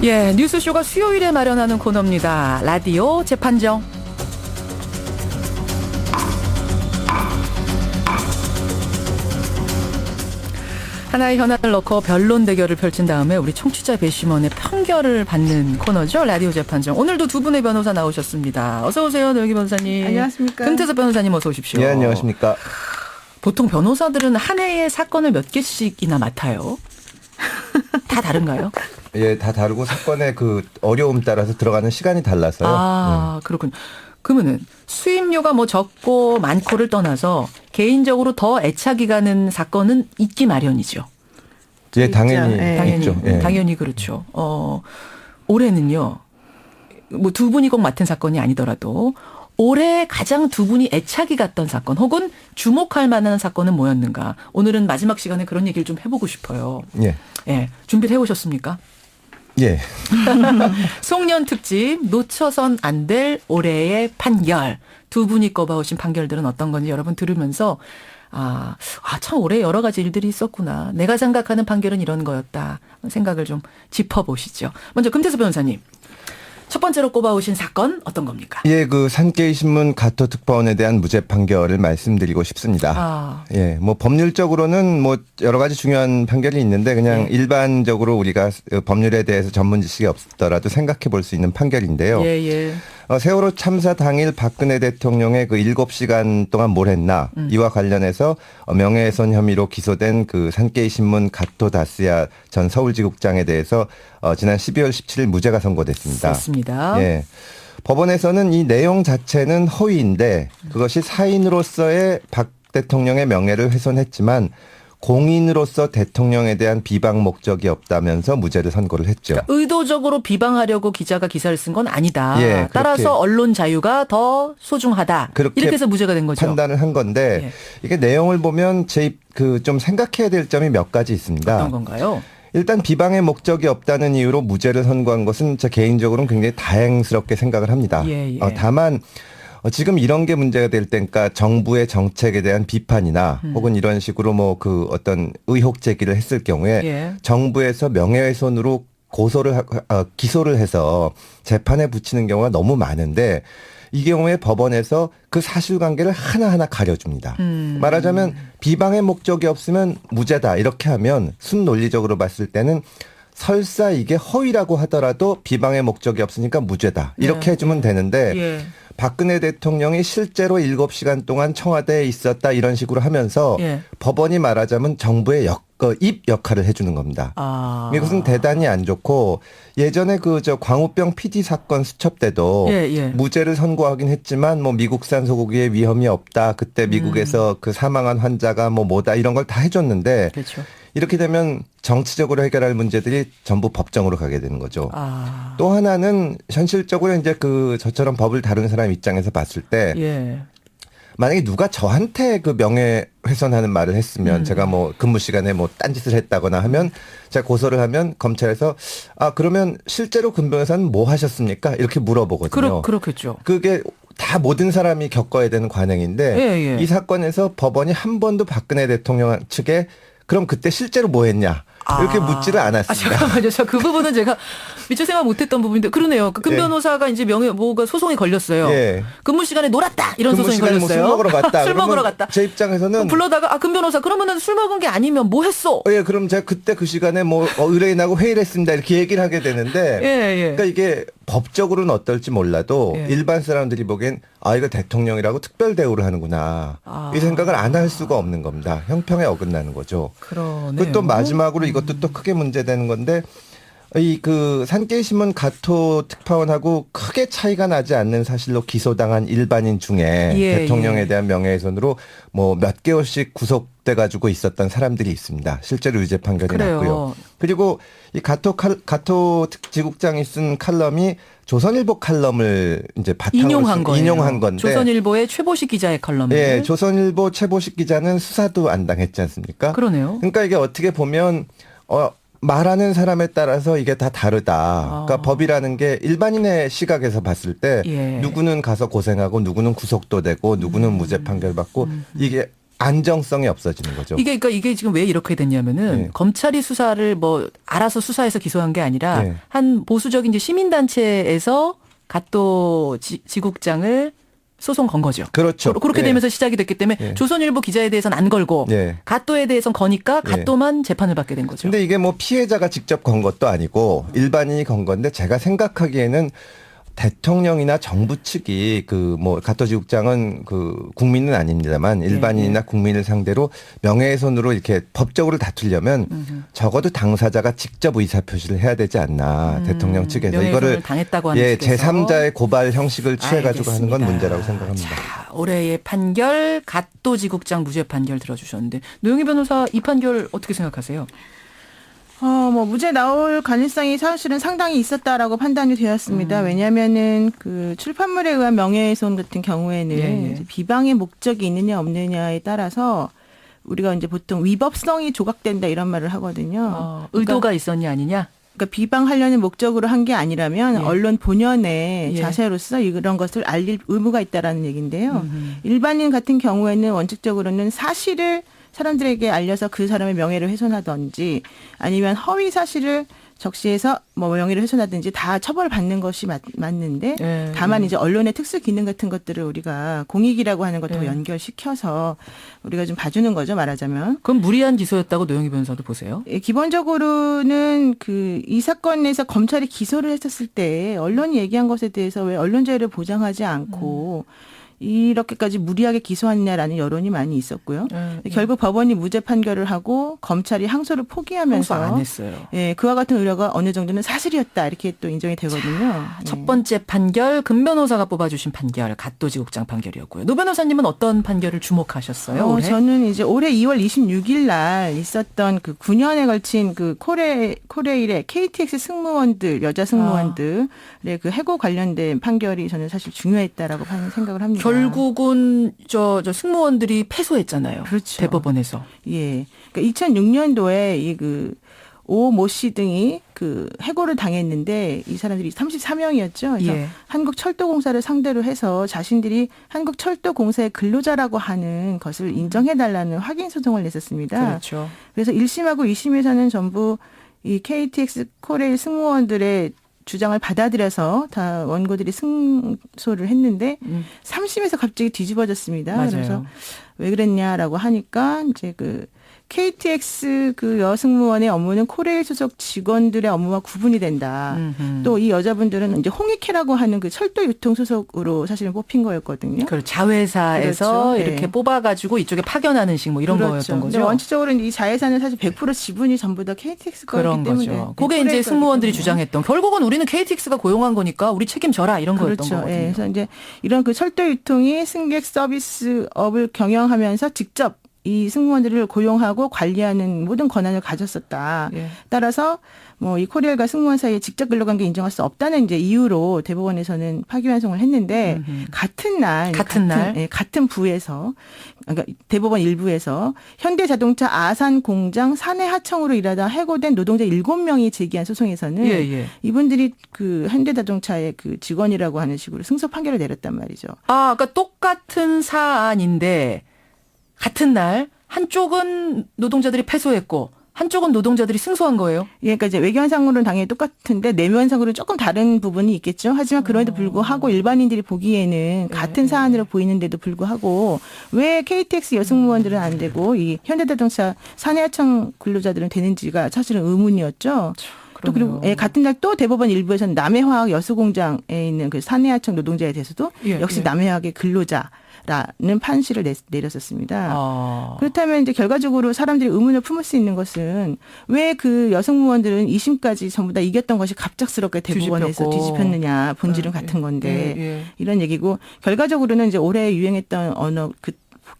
예, 뉴스쇼가 수요일에 마련하는 코너입니다. 라디오 재판정. 하나의 현안을 넣고 변론 대결을 펼친 다음에 우리 청취자 배심원의 판결을 받는 코너죠. 라디오 재판정. 오늘도 두 분의 변호사 나오셨습니다. 어서 오세요, 노영희 변호사님. 안녕하십니까. 금태섭 변호사님 어서 오십시오. 네, 안녕하십니까. 보통 변호사들은 한 해에 사건을 몇 개씩이나 맡아요? 다 다른가요? 예, 다 다르고 사건의 그 어려움 따라서 들어가는 시간이 달라서요. 아, 그렇군요. 그러면은 수임료가 뭐 적고 많고를 떠나서 개인적으로 더 애착이 가는 사건은 있기 마련이죠. 예, 당연히 네. 있죠. 예. 당연히 그렇죠. 올해는요. 뭐 두 분이 꼭 맡은 사건이 아니더라도 올해 가장 두 분이 애착이 갔던 사건 혹은 주목할 만한 사건은 뭐였는가. 오늘은 마지막 시간에 그런 얘기를 좀 해보고 싶어요. 예. 예, 준비를 해오셨습니까? 예. 송년 특집 놓쳐선 안 될 올해의 판결. 두 분이 꼽아오신 판결들은 어떤 건지 여러분 들으면서 참 올해 여러 가지 일들이 있었구나. 내가 생각하는 판결은 이런 거였다. 생각을 좀 짚어보시죠. 먼저 금태섭 변호사님. 첫 번째로 꼽아오신 사건 어떤 겁니까? 예, 그 산케이 신문 가토 특파원에 대한 무죄 판결을 말씀드리고 싶습니다. 예, 뭐 법률적으로는 뭐 여러 가지 중요한 판결이 있는데 그냥 일반적으로 우리가 법률에 대해서 전문 지식이 없더라도 생각해 볼 수 있는 판결인데요. 예. 세월호 참사 당일 박근혜 대통령의 그 7시간 동안 뭘 했나 이와 관련해서 명예훼손 혐의로 기소된 그 산케이 신문 가토 다스야 전 서울지국장에 대해서 지난 12월 17일 무죄가 선고됐습니다. 그렇습니다. 예. 법원에서는 이 내용 자체는 허위인데 그것이 사인으로서의 박 대통령의 명예를 훼손했지만 공인으로서 대통령에 대한 비방 목적이 없다면서 무죄를 선고를 했죠. 그러니까 의도적으로 비방하려고 기자가 기사를 쓴 건 아니다. 예, 따라서 언론 자유가 더 소중하다. 이렇게 해서 무죄가 된 거죠. 판단을 한 건데 예. 이게 내용을 보면 좀 생각해야 될 점이 몇 가지 있습니다. 어떤 건가요? 일단 비방의 목적이 없다는 이유로 무죄를 선고한 것은 제 개인적으로는 굉장히 다행스럽게 생각을 합니다. 예. 다만 지금 이런 게 문제가 될 때니까 정부의 정책에 대한 비판이나 혹은 이런 식으로 뭐 그 어떤 의혹 제기를 했을 경우에 정부에서 명예훼손으로 기소를 해서 재판에 붙이는 경우가 너무 많은데 이 경우에 법원에서 그 사실관계를 하나하나 가려줍니다. 말하자면 비방의 목적이 없으면 무죄다 이렇게 하면 순논리적으로 봤을 때는 설사 이게 허위라고 하더라도 비방의 목적이 없으니까 무죄다 이렇게 해주면 되는데 박근혜 대통령이 실제로 7시간 동안 청와대에 있었다 이런 식으로 하면서 법원이 말하자면 정부의 입 역할을 해주는 겁니다. 이것은 대단히 안 좋고 예전에 광우병 PD 사건 수첩 때도 무죄를 선고하긴 했지만 뭐 미국산 소고기에 위험이 없다. 그때 미국에서 그 사망한 환자가 뭐다 이런 걸 다 해줬는데 그렇죠. 이렇게 되면 정치적으로 해결할 문제들이 전부 법정으로 가게 되는 거죠. 또 하나는 현실적으로 이제 저처럼 법을 다루는 사람 입장에서 봤을 때 만약에 누가 저한테 그 명예훼손하는 말을 했으면 제가 뭐 근무 시간에 뭐 딴짓을 했다거나 하면 제가 고소를 하면 검찰에서 그러면 실제로 금 변호사는 뭐 하셨습니까? 이렇게 물어보거든요. 그렇겠죠. 그게 다 모든 사람이 겪어야 되는 관행인데 이 사건에서 법원이 한 번도 박근혜 대통령 측에 그럼 그때 실제로 뭐 했냐? 이렇게 묻지를 않았습니다. 잠깐만요. 그 부분은 제가 미처 생각 못했던 부분인데 그러네요. 금 변호사가 이제 소송이 걸렸어요. 근무 시간에 놀았다 이런 소송이 걸렸어요. 술 먹으러 갔다. 술 먹으러 갔다. 제 입장에서는 불러다가 금 변호사 그러면은 술 먹은 게 아니면 뭐 했어? 그럼 제가 그때 그 시간에 뭐 의뢰인하고 회의를 했습니다 이렇게 얘기를 하게 되는데, 그러니까 이게 법적으로는 어떨지 몰라도 일반 사람들이 보기엔 이거 대통령이라고 특별 대우를 하는구나 이 생각을 안 할 수가 없는 겁니다. 형평에 어긋나는 거죠. 그러네요. 또 마지막으로 이것도 또 크게 문제되는 건데 산케이 신문 가토 특파원하고 크게 차이가 나지 않는 사실로 기소당한 일반인 중에 대통령에 대한 명예훼손으로 뭐 몇 개월씩 구속돼 가지고 있었던 사람들이 있습니다. 실제로 유죄 판결이 났고요. 그리고 이 가토 지국장이 쓴 칼럼이 조선일보 칼럼을 이제 바탕으로 인용한 건데 조선일보의 최보식 기자의 칼럼. 조선일보 최보식 기자는 수사도 안 당했지 않습니까? 그러네요. 그러니까 이게 어떻게 보면 말하는 사람에 따라서 이게 다 다르다. 그러니까 법이라는 게 일반인의 시각에서 봤을 때 누구는 가서 고생하고 누구는 구속도 되고 누구는 무죄 판결 받고 이게 안정성이 없어지는 거죠. 이게 지금 왜 이렇게 됐냐면은 네. 검찰이 수사를 뭐 알아서 수사해서 기소한 게 아니라 네. 한 보수적인 이제 시민단체에서 갓도 지국장을 소송 건 거죠. 그렇죠. 그렇게 네. 되면서 시작이 됐기 때문에 네. 조선일보 기자에 대해서는 안 걸고 네. 갓도에 대해서는 거니까 갓도만 재판을 받게 된 거죠. 근데 이게 뭐 피해자가 직접 건 것도 아니고 일반인이 건 건데 제가 생각하기에는 대통령이나 정부 측이 그 뭐 가토지국장은 그 국민은 아닙니다만 일반인이나 국민을 상대로 명예훼손으로 이렇게 법적으로 다투려면 적어도 당사자가 직접 의사표시를 해야 되지 않나 대통령 측에서 이거를 당했다고 하는 측에서. 제3자의 고발 형식을 취해가지고 하는 건 알겠습니다. 문제라고 생각합니다. 자, 올해의 판결 갓도지국장 무죄 판결 들어주셨는데 노영희 변호사 이 판결 어떻게 생각하세요? 뭐 무죄 나올 가능성이 사실은 상당히 있었다라고 판단이 되었습니다. 왜냐하면은 그 출판물에 의한 명예훼손 같은 경우에는 이제 비방의 목적이 있느냐 없느냐에 따라서 우리가 이제 보통 위법성이 조각된다 이런 말을 하거든요. 의도가 있었냐 아니냐? 그러니까 비방하려는 목적으로 한 게 아니라면 언론 본연의 예. 자세로서 이런 것을 알릴 의무가 있다라는 얘기인데요. 일반인 같은 경우에는 원칙적으로는 사실을 사람들에게 알려서 그 사람의 명예를 훼손하든지 아니면 허위 사실을 적시해서 뭐 명예를 훼손하든지 다 처벌받는 것이 맞는데 네. 다만 이제 언론의 특수 기능 같은 것들을 우리가 공익이라고 하는 것과 네. 연결시켜서 우리가 좀 봐주는 거죠, 말하자면. 그럼 무리한 기소였다고 노영희 변호사도 보세요? 예, 기본적으로는 그 이 사건에서 검찰이 기소를 했었을 때 언론이 얘기한 것에 대해서 왜 언론자유를 보장하지 않고 이렇게까지 무리하게 기소했냐라는 여론이 많이 있었고요. 결국 법원이 무죄 판결을 하고 검찰이 항소를 포기하면서 항소 안 했어요. 예, 그와 같은 의뢰가 어느 정도는 사실이었다 이렇게 또 인정이 되거든요. 첫 번째 판결 금 변호사가 뽑아주신 판결 갓도지국장 판결이었고요. 노 변호사님은 어떤 판결을 주목하셨어요? 올해? 저는 이제 올해 2월 26일 날 있었던 그 9년에 걸친 그 코레일의 KTX 승무원들 여자 승무원들의 그 해고 관련된 판결이 저는 사실 중요했다라고 생각을 합니다. 결국은 저 승무원들이 패소했잖아요. 그렇죠. 대법원에서. 예. 그러니까 2006년도에 이 그 오 모 씨 등이 그 해고를 당했는데 이 사람들이 34명이었죠. 그래서 예. 한국철도공사를 상대로 해서 자신들이 한국철도공사의 근로자라고 하는 것을 인정해달라는 확인 소송을 냈었습니다. 그렇죠. 그래서 1심하고 2심에서는 전부 이 KTX 코레일 승무원들의 주장을 받아들여서 다 원고들이 승소를 했는데 3심에서 갑자기 뒤집어졌습니다. 맞아요. 그래서 왜 그랬냐라고 하니까 이제 그 KTX 그 여승무원의 업무는 코레일 소속 직원들의 업무와 구분이 된다. 또 이 여자분들은 이제 홍익회라고 하는 그 철도 유통 소속으로 사실은 뽑힌 거였거든요. 그 자회사에서 그렇죠. 이렇게 네. 뽑아가지고 이쪽에 파견하는 식 뭐 이런 거였던 근데 거죠. 원칙적으로 이 자회사는 사실 100% 지분이 전부 다 KTX 거였기 그런 때문에. 거죠. 그게 이제 승무원들이 주장했던 결국은 우리는 KTX가 고용한 거니까 우리 책임져라 이런 거였던 그렇죠. 거거든요. 예, 그래서 이제 이런 그 철도 유통이 승객 서비스업을 경영하면서 직접 이 승무원들을 고용하고 관리하는 모든 권한을 가졌었다. 예. 따라서 뭐 이 코리엘과 승무원 사이에 직접 근로관계 인정할 수 없다는 이제 이유로 대법원에서는 파기환송을 했는데 같은 날 같은 부에서 그러니까 대법원 일부에서 현대자동차 아산 공장 사내 하청으로 일하다 해고된 노동자 7명이 제기한 소송에서는 이분들이 그 현대자동차의 그 직원이라고 하는 식으로 승소 판결을 내렸단 말이죠. 그러니까 똑같은 사안인데 같은 날 한쪽은 노동자들이 패소했고 한쪽은 노동자들이 승소한 거예요. 예, 그러니까 이제 외교안상으로는 당연히 똑같은데 내면상으로는 조금 다른 부분이 있겠죠. 하지만 그럼에도 불구하고 일반인들이 보기에는 같은 사안으로 보이는데도 불구하고 왜 KTX 여승무원들은 안 되고 이 현대자동차 사내하청 근로자들은 되는지가 사실은 의문이었죠. 또 그리고 같은 날 또 대법원 일부에서는 남해화학 여수공장에 있는 그 사내하청 노동자에 대해서도 역시 남해화학의 근로자라는 판시를 내렸었습니다. 그렇다면 이제 결과적으로 사람들이 의문을 품을 수 있는 것은 왜 그 여성무원들은 2심까지 전부 다 이겼던 것이 갑작스럽게 대법원에서 뒤집혔느냐. 본질은 같은 건데 이런 얘기고 결과적으로는 이제 올해 유행했던 언어 그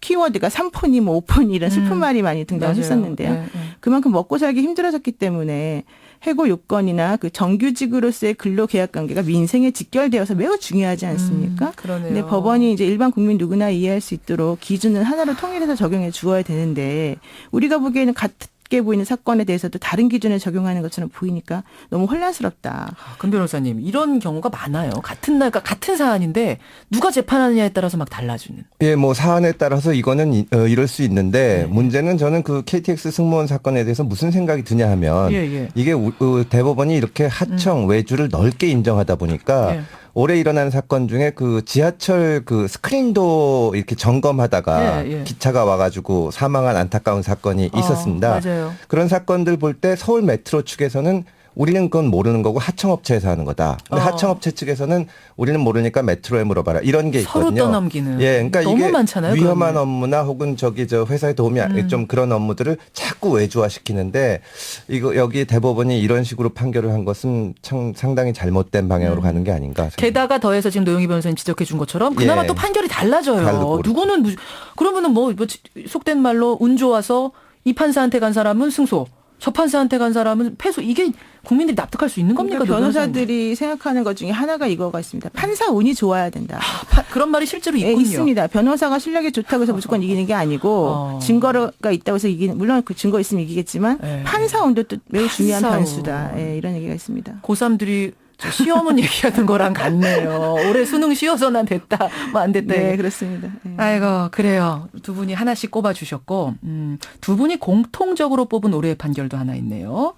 키워드가 3폰이 뭐 5폰이 이런 슬픈 말이 많이 등장했었는데요. 그만큼 먹고 살기 힘들어졌기 때문에 해고 요건이나 그 정규직으로서의 근로계약 관계가 민생에 직결되어서 매우 중요하지 않습니까? 그러네요. 근데 법원이 이제 일반 국민 누구나 이해할 수 있도록 기준을 하나로 통일해서 적용해 주어야 되는데 우리가 보기에는 쉽게 보이는 사건에 대해서도 다른 기준을 적용하는 것처럼 보이니까 너무 혼란스럽다. 금 변호사님, 이런 경우가 많아요. 같은 날, 그러니까 같은 사안인데 누가 재판하느냐에 따라서 막 달라지는. 예, 뭐 사안에 따라서 이거는 이럴 수 있는데 문제는 저는 그 KTX 승무원 사건에 대해서 무슨 생각이 드냐 하면 이게 대법원이 이렇게 하청 외주를 넓게 인정하다 보니까 올해 일어난 사건 중에 그 지하철 그 스크린도 이렇게 점검하다가 기차가 와가지고 사망한 안타까운 사건이 있었습니다. 맞아요. 그런 사건들 볼 때 서울 메트로 측에서는 우리는 그건 모르는 거고 하청업체에서 하는 거다. 근데 하청업체 측에서는 우리는 모르니까 메트로에 물어봐라. 이런 게 있거든요. 서로 떠넘기는. 예, 그러니까 너무 이게 많잖아요, 위험한 그러면. 업무나 혹은 저 회사에 도움이 좀 그런 업무들을 자꾸 외주화시키는데 이거 여기 대법원이 이런 식으로 판결을 한 것은 참 상당히 잘못된 방향으로 가는 게 아닌가. 생각합니다. 게다가 더해서 지금 노영희 변호사님 지적해 준 것처럼 그나마 예. 또 판결이 달라져요. 다르고 누구는 그러면은 뭐 속된 말로 운 좋아서 이 판사한테 간 사람은 승소, 저 판사한테 간 사람은 패소. 이게 국민들이 납득할 수 있는 겁니까? 그러니까 노 변호사들이 생각하는 것 중에 하나가 이거가 있습니다. 판사 운이 좋아야 된다. 그런 말이 실제로 예, 있군요. 있습니다. 변호사가 실력이 좋다고 해서 무조건 이기는 게 아니고 증거가 있다고 해서 이기는, 물론 그 증거 있으면 이기겠지만 판사 운도 또 매우 중요한 판사 운. 변수다. 예, 이런 얘기가 있습니다. 고3들이 시험은 얘기하는 거랑 같네요. 올해 수능 쉬어서 난 됐다. 뭐 안 됐다. 네, 그렇습니다. 예. 아이고, 그래요. 두 분이 하나씩 꼽아주셨고, 두 분이 공통적으로 뽑은 올해의 판결도 하나 있네요.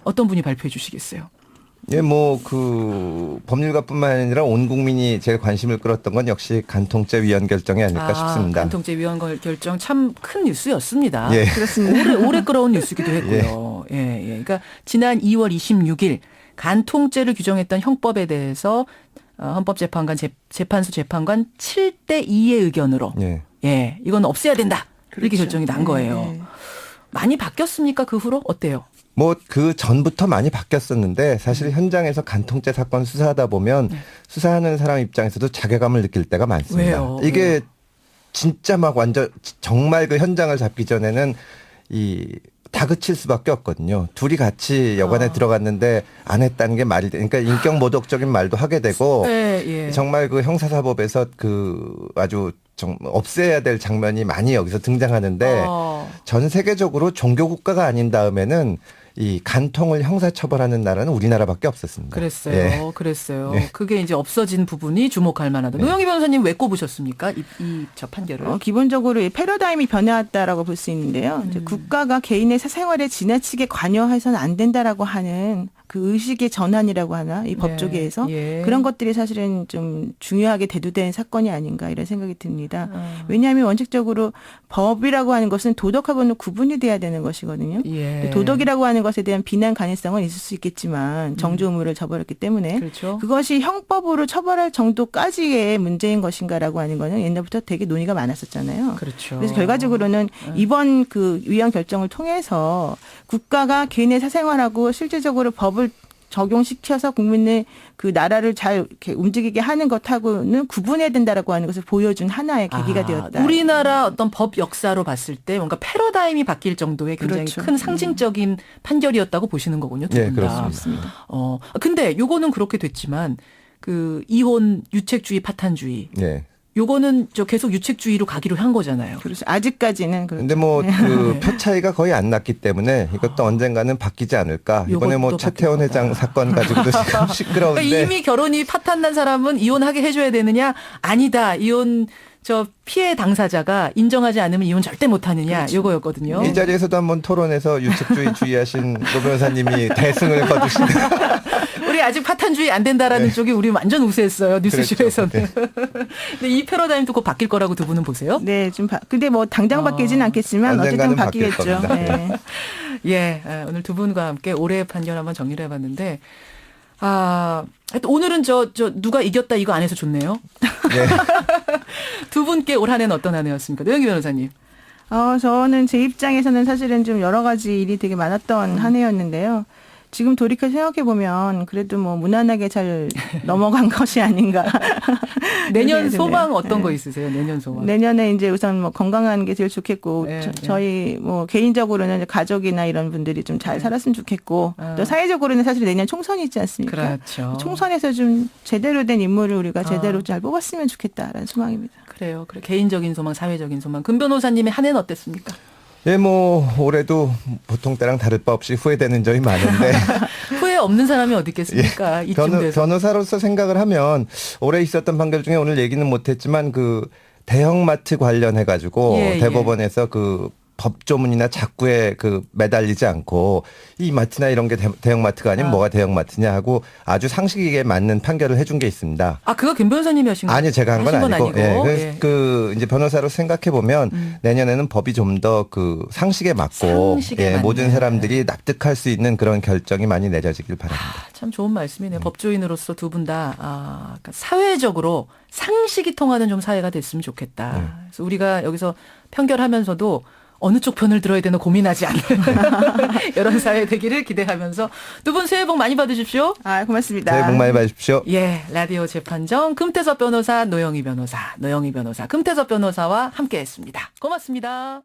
어떤 분이 발표해 주시겠어요? 예, 뭐 그 법률가뿐만 아니라 온 국민이 제일 관심을 끌었던 건 역시 간통죄 위헌 결정이 아닐까 싶습니다. 간통죄 위헌 결정 참 큰 뉴스였습니다. 예. 그렇습니다. 오래 끌어온 뉴스기도 했고요. 예, 그러니까 지난 2월 26일 간통죄를 규정했던 형법에 대해서 헌법재판관 재판소 재판관 7대 2의 의견으로 이건 없애야 된다. 이렇게 그렇죠. 결정이 난 거예요. 많이 바뀌었습니까? 그 후로 어때요? 뭐 그 전부터 많이 바뀌었었는데 사실 현장에서 간통죄 사건 수사하다 보면 수사하는 사람 입장에서도 자괴감을 느낄 때가 많습니다. 왜요? 이게 진짜 막 완전 정말 그 현장을 잡기 전에는 이 다그칠 수밖에 없거든요. 둘이 같이 여관에 들어갔는데 안 했다는 게 말이 돼. 그러니까 인격 모독적인 말도 하게 되고 정말 그 형사사법에서 그 아주 없애야 될 장면이 많이 여기서 등장하는데 전 세계적으로 종교 국가가 아닌 다음에는 이 간통을 형사처벌하는 나라는 우리나라밖에 없었습니다. 그랬어요. 그게 이제 없어진 부분이 주목할 만하다. 노영희 변호사님 왜 꼽으셨습니까? 저 판결을. 기본적으로 이 패러다임이 변화했다라고 볼 수 있는데요. 이제 국가가 개인의 사생활에 지나치게 관여해서는 안 된다라고 하는 그 의식의 전환이라고 하나 이 법 쪽에서 그런 것들이 사실은 좀 중요하게 대두된 사건이 아닌가 이런 생각이 듭니다. 왜냐하면 원칙적으로 법이라고 하는 것은 도덕하고는 구분이 돼야 되는 것이거든요. 도덕이라고 하는 것에 대한 비난 가능성은 있을 수 있겠지만 정조 의무를 저버렸기 때문에 그것이 형법으로 처벌할 정도까지의 문제인 것인가라고 하는 거는 옛날부터 되게 논의가 많았었잖아요. 그래서 결과적으로는 이번 그 위헌 결정을 통해서 국가가 개인의 사생활하고 실질적으로 법을 적용시켜서 국민의 그 나라를 잘 이렇게 움직이게 하는 것하고는 구분해야 된다라고 하는 것을 보여준 하나의 계기가 되었다. 우리나라 어떤 법 역사로 봤을 때 뭔가 패러다임이 바뀔 정도의 굉장히 큰 상징적인 판결이었다고 보시는 거군요. 두 분 다. 그렇습니다. 근데 요거는 그렇게 됐지만 그 이혼 유책주의 파탄주의. 요거는 계속 유책주의로 가기로 한 거잖아요. 그렇죠. 아직까지는. 그런데 뭐 그 표 차이가 거의 안 났기 때문에 이것도 언젠가는 바뀌지 않을까. 이번에 뭐 최태원 회장 사건 가지고도 지금 시끄러운데. 그러니까 이미 결혼이 파탄난 사람은 이혼하게 해줘야 되느냐? 아니다. 이혼 피해 당사자가 인정하지 않으면 이혼 절대 못하느냐. 요거였거든요. 이 자리에서도 한번 토론해서 유책주의 주의하신 노 변호사님이 대승을 거두시는. 우리 아직 파탄주의 안 된다라는 쪽이 우리 완전 우세했어요. 뉴스쇼에서는. 근데 이 패러다임도 곧 바뀔 거라고 두 분은 보세요? 네, 근데 뭐 당장 바뀌지는 않겠지만 어쨌든 바뀌겠죠. 오늘 두 분과 함께 올해의 판결 한번 정리를 해봤는데, 하여튼 오늘은 누가 이겼다 이거 안 해서 좋네요. 두 분께 올 한 해는 어떤 한 해였습니까? 노영희 변호사님. 저는 제 입장에서는 사실은 좀 여러 가지 일이 되게 많았던 한 해였는데요. 지금 돌이켜 생각해 보면 그래도 뭐 무난하게 잘 넘어간 것이 아닌가. 내년 소망 어떤 거 있으세요? 내년 소망. 내년에 이제 우선 뭐 건강한 게 제일 좋겠고 저희 뭐 개인적으로는 가족이나 이런 분들이 좀 잘 살았으면 좋겠고 또 사회적으로는 사실 내년 총선이 있지 않습니까? 그렇죠. 총선에서 좀 제대로 된 인물을 우리가 제대로 잘 뽑았으면 좋겠다라는 소망입니다. 그래요. 개인적인 소망, 사회적인 소망. 금 변호사님의 한 해는 어땠습니까? 예, 뭐 올해도 보통 때랑 다를 바 없이 후회되는 점이 많은데 후회 없는 사람이 어디 있겠습니까? 이쯤 돼서. 변호사로서 생각을 하면 올해 있었던 판결 중에 오늘 얘기는 못했지만 그 대형마트 관련해 가지고 예, 대법원에서 그 법조문이나 작구에 그 매달리지 않고 이 마트나 이런 게 대형마트가 아니면 뭐가 대형마트냐 하고 아주 상식에 맞는 판결을 해준 게 있습니다. 아, 그거 김 변호사님이 하신 거예요? 아니요, 제가 한 건 아니고. 예, 그 이제 변호사로 생각해 보면 내년에는 법이 좀 더 그 상식에 맞고 상식에 모든 맞는. 사람들이 납득할 수 있는 그런 결정이 많이 내려지길 바랍니다. 아, 참 좋은 말씀이네요. 법조인으로서 두 분 다 그러니까 사회적으로 상식이 통하는 좀 사회가 됐으면 좋겠다. 그래서 우리가 여기서 판결하면서도 어느 쪽 편을 들어야 되나 고민하지 않는 이런 사회 되기를 기대하면서 두 분 새해 복 많이 받으십시오. 아, 고맙습니다. 새해 복 많이 받으십시오. 예, 라디오 재판정 금태섭 변호사, 노영희 변호사, 금태섭 변호사와 함께했습니다. 고맙습니다.